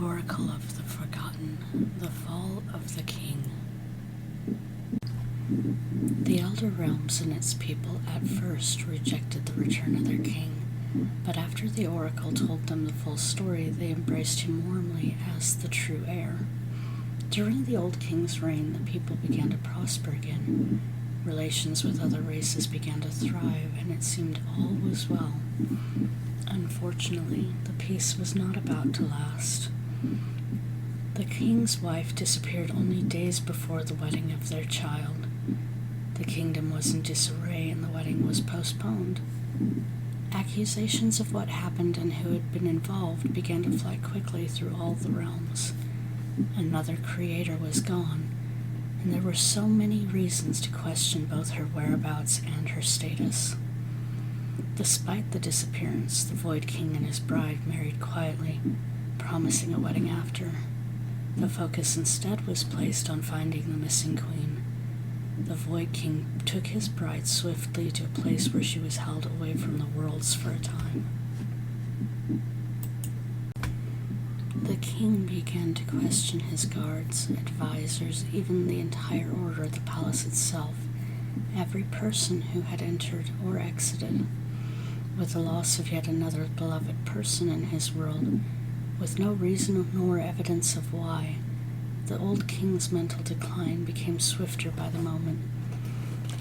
Oracle of the Forgotten, the Fall of the King. The Elder Realms and its people at first rejected the return of their king, but after the Oracle told them the full story, they embraced him warmly as the true heir. During the old king's reign, the people began to prosper again. Relations with other races began to thrive, and it seemed all was well. Unfortunately, the peace was not about to last. The king's wife disappeared only days before the wedding of their child. The kingdom was in disarray, and the wedding was postponed. Accusations of what happened and who had been involved began to fly quickly through all the realms. Another creator was gone, and there were so many reasons to question both her whereabouts and her status. Despite the disappearance, the Void King and his bride married quietly, promising a wedding after. The focus instead was placed on finding the missing queen. The Void King took his bride swiftly to a place where she was held away from the worlds for a time. The king began to question his guards, advisors, even the entire order of the palace itself, every person who had entered or exited. With the loss of yet another beloved person in his world, with no reason nor evidence of why, the old king's mental decline became swifter by the moment.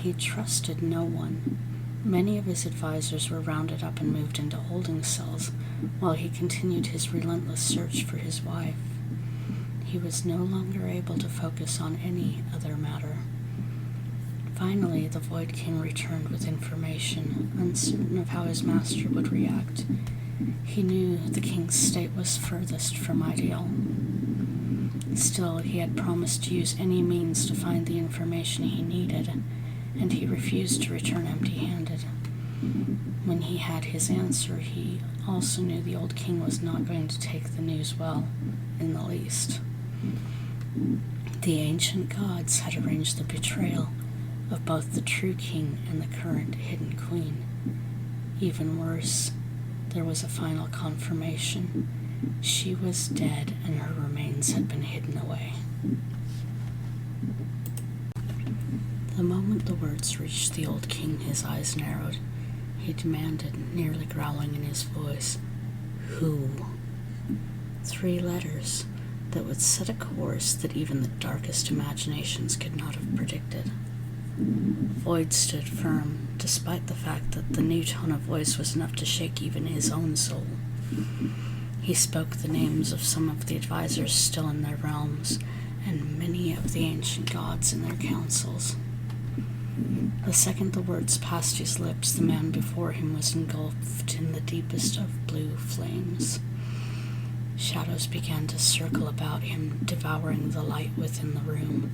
He trusted no one. Many of his advisors were rounded up and moved into holding cells, while he continued his relentless search for his wife. He was no longer able to focus on any other matter. Finally, the Void King returned with information, uncertain of how his master would react. He knew the king's state was furthest from ideal. Still, he had promised to use any means to find the information he needed, and he refused to return empty-handed. When he had his answer, he also knew the old king was not going to take the news well, in the least. The ancient gods had arranged the betrayal of both the true king and the current hidden queen. Even worse, there was a final confirmation. She was dead, and her remains had been hidden away. The moment the words reached the old king, his eyes narrowed. He demanded, nearly growling in his voice, "Who?" 3 letters that would set a course that even the darkest imaginations could not have predicted. Void stood firm, despite the fact that the new tone of voice was enough to shake even his own soul. He spoke the names of some of the advisors still in their realms, and many of the ancient gods in their councils. The second the words passed his lips, the man before him was engulfed in the deepest of blue flames. Shadows began to circle about him, devouring the light within the room.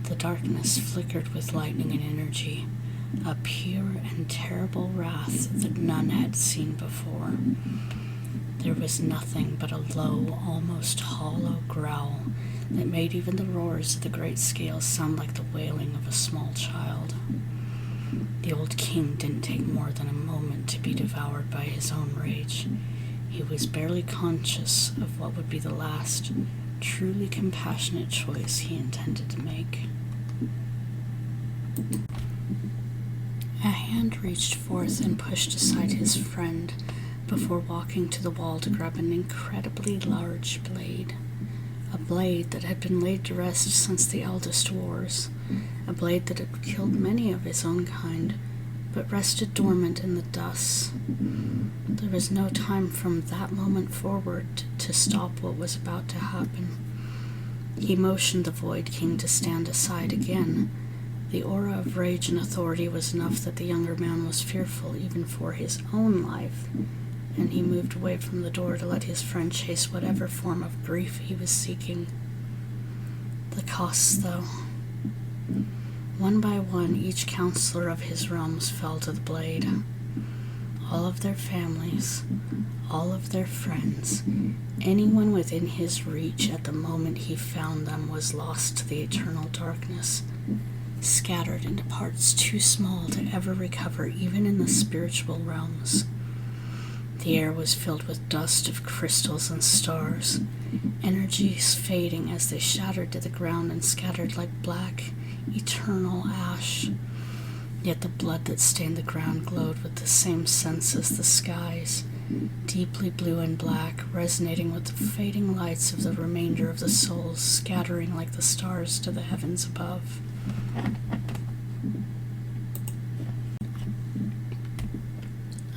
The darkness flickered with lightning and energy, a pure and terrible wrath that none had seen before. There was nothing but a low, almost hollow growl that made even the roars of the great scales sound like the wailing of a small child. The old king didn't take more than a moment to be devoured by his own rage. He was barely conscious of what would be the last, truly compassionate choice he intended to make. A hand reached forth and pushed aside his friend before walking to the wall to grab an incredibly large blade. A blade that had been laid to rest since the eldest wars. A blade that had killed many of his own kind, but rested dormant in the dust. There was no time from that moment forward to stop what was about to happen. He motioned the Void King to stand aside again. The aura of rage and authority was enough that the younger man was fearful even for his own life, and he moved away from the door to let his friend chase whatever form of grief he was seeking. The costs, though. One by one, each counselor of his realms fell to the blade. All of their families, all of their friends, anyone within his reach at the moment he found them was lost to the eternal darkness, scattered into parts too small to ever recover even in the spiritual realms. The air was filled with dust of crystals and stars, energies fading as they shattered to the ground and scattered like black, eternal ash. Yet the blood that stained the ground glowed with the same sense as the skies, deeply blue and black, resonating with the fading lights of the remainder of the souls, scattering like the stars to the heavens above.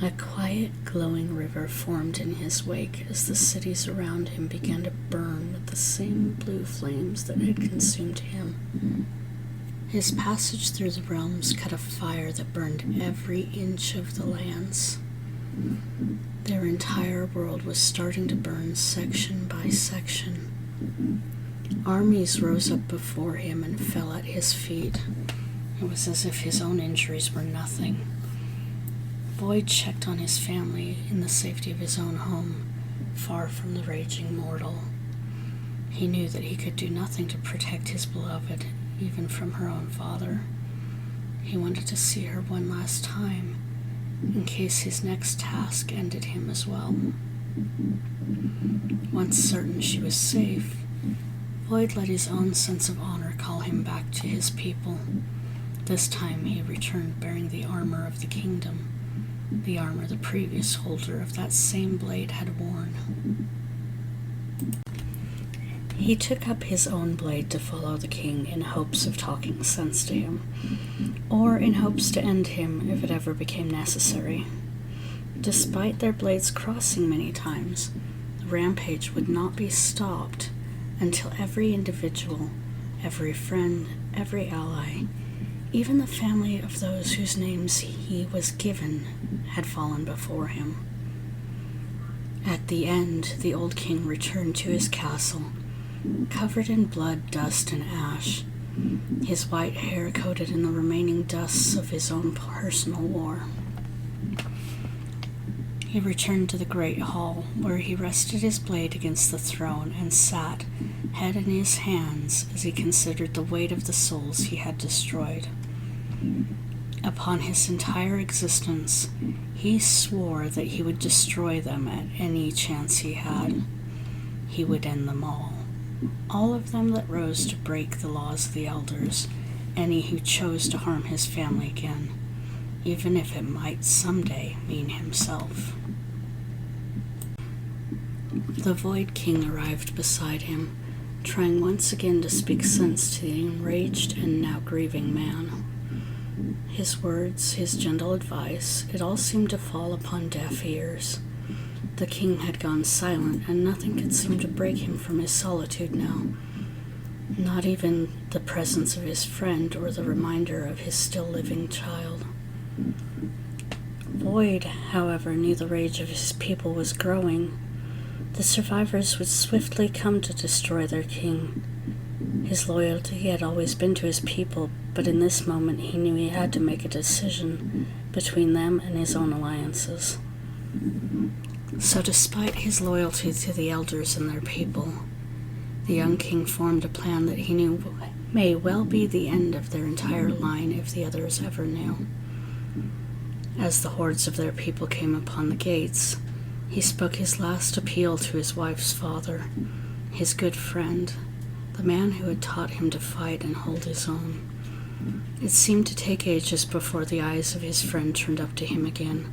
A quiet, glowing river formed in his wake as the cities around him began to burn with the same blue flames that had consumed him. His passage through the realms cut a fire that burned every inch of the lands. Their entire world was starting to burn section by section. Armies rose up before him and fell at his feet. It was as if his own injuries were nothing. Void checked on his family in the safety of his own home, far from the raging mortal. He knew that he could do nothing to protect his beloved, even from her own father. He wanted to see her one last time, in case his next task ended him as well. Once certain she was safe, Void let his own sense of honor call him back to his people. This time he returned bearing the armor of the kingdom, the armor the previous holder of that same blade had worn. He took up his own blade to follow the king in hopes of talking sense to him, or in hopes to end him if it ever became necessary. Despite their blades crossing many times, the rampage would not be stopped until every individual, every friend, every ally, even the family of those whose names he was given, had fallen before him. At the end, the old king returned to his castle, covered in blood, dust, and ash, his white hair coated in the remaining dusts of his own personal war. He returned to the great hall, where he rested his blade against the throne and sat, head in his hands, as he considered the weight of the souls he had destroyed. Upon his entire existence, he swore that he would destroy them at any chance he had. He would end them all of them that rose to break the laws of the elders, any who chose to harm his family again, even if it might someday mean himself. The Void King arrived beside him, trying once again to speak sense to the enraged and now grieving man. His words, his gentle advice, it all seemed to fall upon deaf ears. The king had gone silent, and nothing could seem to break him from his solitude now. Not even the presence of his friend or the reminder of his still living child. Void, however, knew the rage of his people was growing. The survivors would swiftly come to destroy their king. His loyalty had always been to his people, but in this moment he knew he had to make a decision between them and his own alliances. So despite his loyalty to the elders and their people, the young king formed a plan that he knew may well be the end of their entire line if the others ever knew. As the hordes of their people came upon the gates, he spoke his last appeal to his wife's father, his good friend, the man who had taught him to fight and hold his own. It seemed to take ages before the eyes of his friend turned up to him again.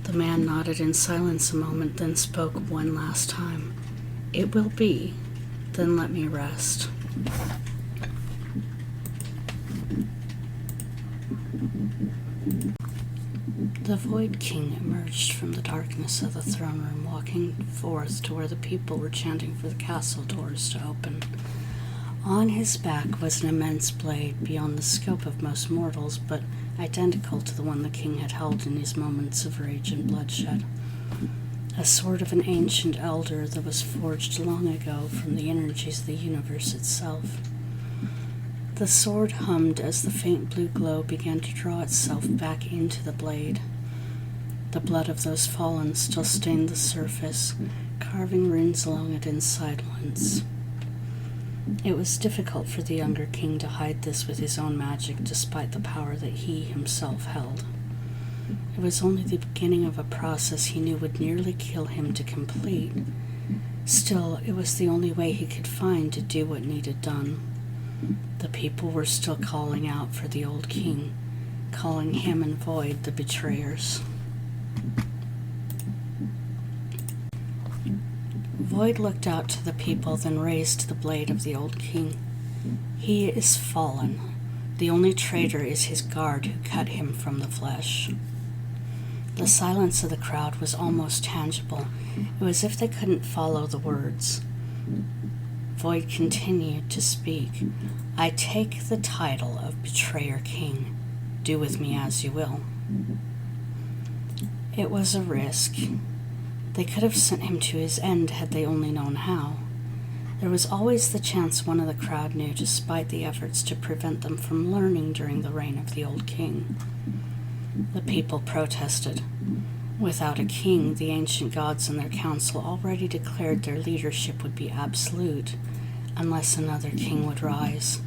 The man nodded in silence a moment, then spoke one last time. "It will be, then let me rest." The Void King emerged from the darkness of the throne room, walking forth to where the people were chanting for the castle doors to open. On his back was an immense blade, beyond the scope of most mortals, but identical to the one the king had held in his moments of rage and bloodshed. A sword of an ancient elder that was forged long ago from the energies of the universe itself. The sword hummed as the faint blue glow began to draw itself back into the blade. The blood of those fallen still stained the surface, carving runes along it in silence. It was difficult for the younger king to hide this with his own magic, despite the power that he himself held. It was only the beginning of a process he knew would nearly kill him to complete. Still, it was the only way he could find to do what needed done. The people were still calling out for the old king, calling him and Void the betrayers. Void looked out to the people, then raised the blade of the old king. He is fallen. The only traitor is his guard who cut him from the flesh. The silence of the crowd was almost tangible. It was as if they couldn't follow the words. Void continued to speak. I take the title of Betrayer King. Do with me as you will. It was a risk. They could have sent him to his end had they only known how. There was always the chance one of the crowd knew, despite the efforts to prevent them from learning during the reign of the old king. The people protested. Without a king, the ancient gods and their council already declared their leadership would be absolute, unless another king would rise.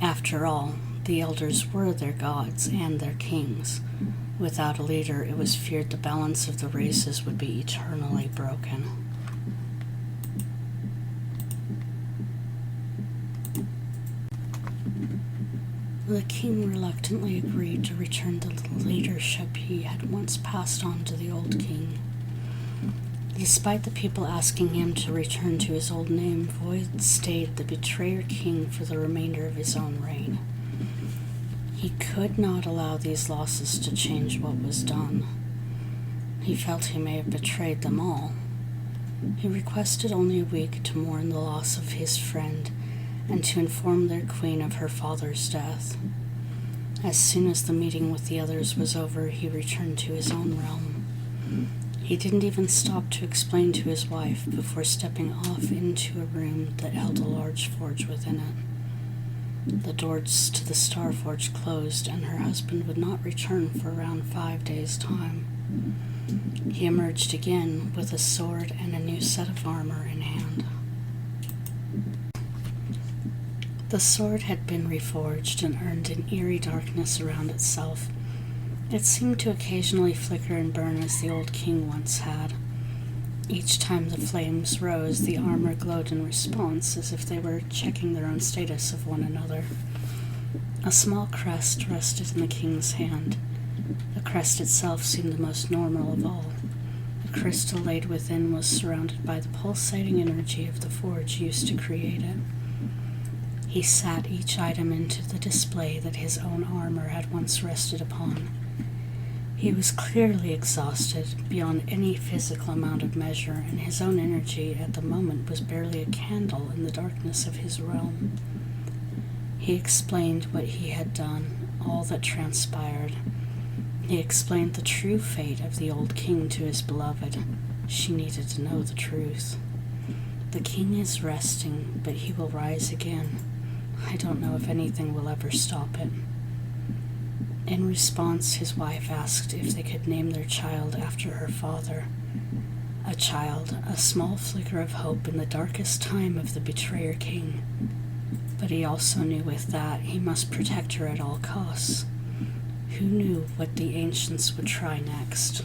After all, the elders were their gods and their kings. Without a leader, it was feared the balance of the races would be eternally broken. The king reluctantly agreed to return the leadership he had once passed on to the old king. Despite the people asking him to return to his old name, Void stayed the Betrayer King for the remainder of his own reign. He could not allow these losses to change what was done. He felt he may have betrayed them all. He requested only a week to mourn the loss of his friend and to inform their queen of her father's death. As soon as the meeting with the others was over, he returned to his own realm. He didn't even stop to explain to his wife before stepping off into a room that held a large forge within it. The doors to the Star Forge closed, and her husband would not return for around 5 days' time. He emerged again with a sword and a new set of armor in hand. The sword had been reforged and earned an eerie darkness around itself. It seemed to occasionally flicker and burn as the old king once had. Each time the flames rose, the armor glowed in response, as if they were checking their own status of one another. A small crest rested in the king's hand. The crest itself seemed the most normal of all. The crystal laid within was surrounded by the pulsating energy of the forge used to create it. He sat each item into the display that his own armor had once rested upon. He was clearly exhausted beyond any physical amount of measure, and his own energy at the moment was barely a candle in the darkness of his realm. He explained what he had done, all that transpired. He explained the true fate of the old king to his beloved. She needed to know the truth. The king is resting, but he will rise again. I don't know if anything will ever stop it. In response, his wife asked if they could name their child after her father. A child, a small flicker of hope in the darkest time of the Betrayer King. But he also knew with that he must protect her at all costs. Who knew what the ancients would try next?